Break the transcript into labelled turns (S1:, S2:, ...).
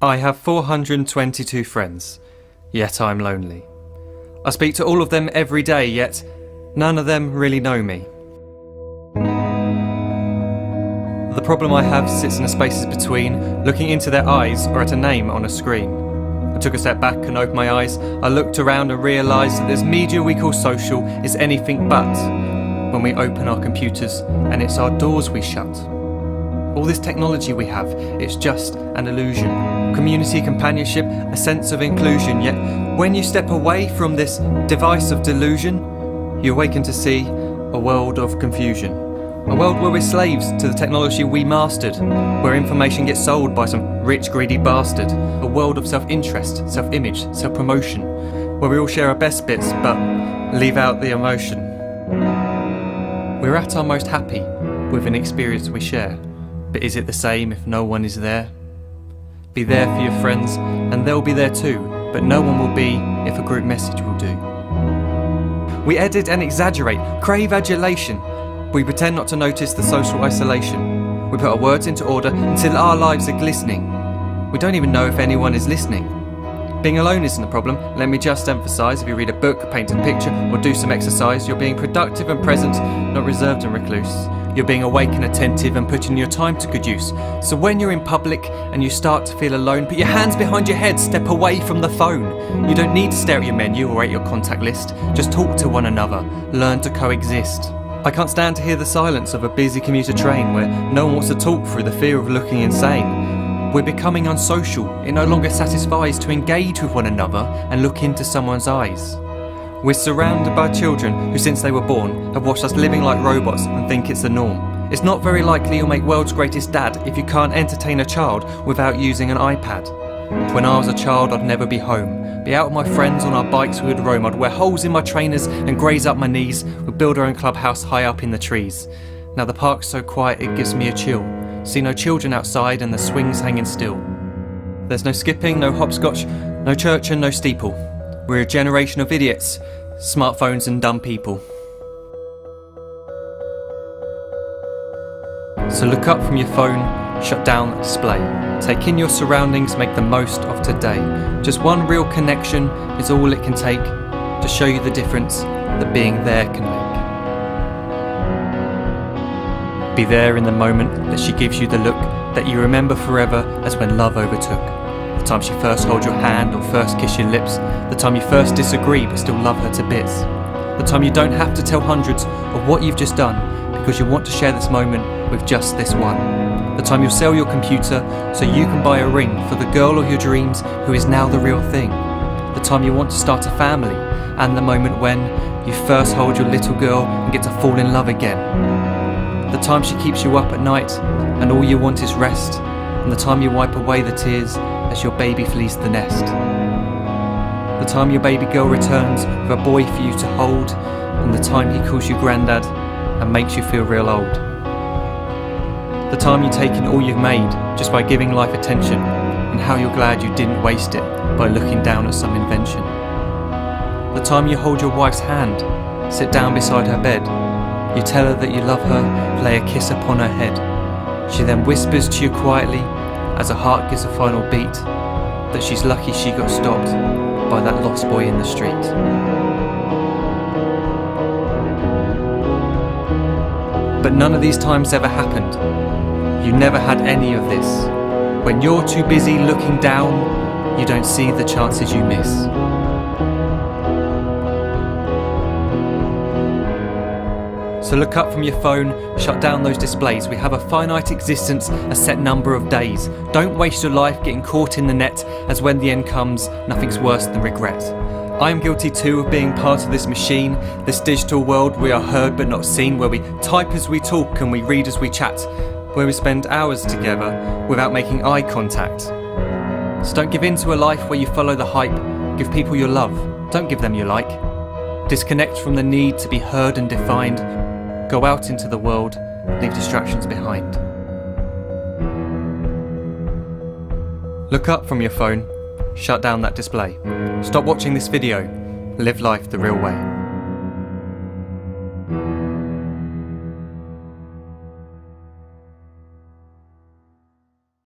S1: I have 422 friends, yet I'm lonely. I speak to all of them every day, yet none of them really know me. The problem I have sits in the spaces between looking into their eyes or at a name on a screen. I took a step back and opened my eyes. I looked around and realised that this media we call social is anything but when we open our computers and it's our doors we shut. All this technology we have, it's just an illusion. Community, companionship, a sense of inclusion. Yet when you step away from this device of delusion, you awaken to see a world of confusion. A world where we're slaves to the technology we mastered, where information gets sold by some rich, greedy bastard. A world of self-interest, self-image, self-promotion, where we all share our best bits but leave out the emotion. We're at our most happy with an experience we share. But is it the same if no one is there? Be there for your friends and they'll be there too, but no one will be if a group message will do. We edit and exaggerate, crave adulation. We pretend not to notice the social isolation. We put our words into order until our lives are glistening. We don't even know if anyone is listening. Being alone isn't a problem, let me just emphasise. If you read a book, paint a picture or do some exercise, you're being productive and present, not reserved and recluse. You're being awake and attentive and putting your time to good use. So when you're in public and you start to feel alone, put your hands behind your head, step away from the phone. You don't need to stare at your menu or at your contact list. Just talk to one another, learn to coexist. I can't stand to hear the silence of a busy commuter train where no one wants to talk through the fear of looking insane. We're becoming unsocial. It no longer satisfies to engage with one another and look into someone's eyes. We're surrounded by children who since they were born have watched us living like robots and think it's the norm. It's not very likely you'll make world's greatest dad if you can't entertain a child without using an iPad. When I was a child I'd never be home. Be out with my friends on our bikes we would roam. I'd wear holes in my trainers and graze up my knees. We'd build our own clubhouse high up in the trees. Now the park's so quiet it gives me a chill. See no children outside and the swings hanging still. There's no skipping, no hopscotch, no church and no steeple. We're a generation of idiots, smartphones and dumb people. So look up from your phone, shut down the display. Take in your surroundings, make the most of today. Just one real connection is all it can take to show you the difference that being there can make. Be there in the moment that she gives you the look that you remember forever as when love overtook. The time she first holds your hand or first kiss your lips. The time you first disagree but still love her to bits. The time you don't have to tell hundreds of what you've just done because you want to share this moment with just this one. The time you'll sell your computer so you can buy a ring for the girl of your dreams who is now the real thing. The time you want to start a family and the moment when you first hold your little girl and get to fall in love again. The time she keeps you up at night and all you want is rest. And the time you wipe away the tears as your baby flees the nest. The time your baby girl returns with a boy for you to hold, and the time he calls you granddad and makes you feel real old. The time you take in all you've made just by giving life attention, and how you're glad you didn't waste it by looking down at some invention. The time you hold your wife's hand, sit down beside her bed, you tell her that you love her, lay a kiss upon her head. She then whispers to you quietly as her heart gives a final beat that she's lucky she got stopped by that lost boy in the street. But none of these times ever happened. You never had any of this. When you're too busy looking down, you don't see the chances you miss. So look up from your phone, shut down those displays. We have a finite existence, a set number of days. Don't waste your life getting caught in the net, as when the end comes, nothing's worse than regret. I am guilty too of being part of this machine, this digital world we are heard but not seen, where we type as we talk and we read as we chat, where we spend hours together without making eye contact. So don't give in to a life where you follow the hype. Give people your love, don't give them your like. Disconnect from the need to be heard and defined. Go out into the world, leave distractions behind. Look up from your phone, shut down that display. Stop watching this video, live life the real way.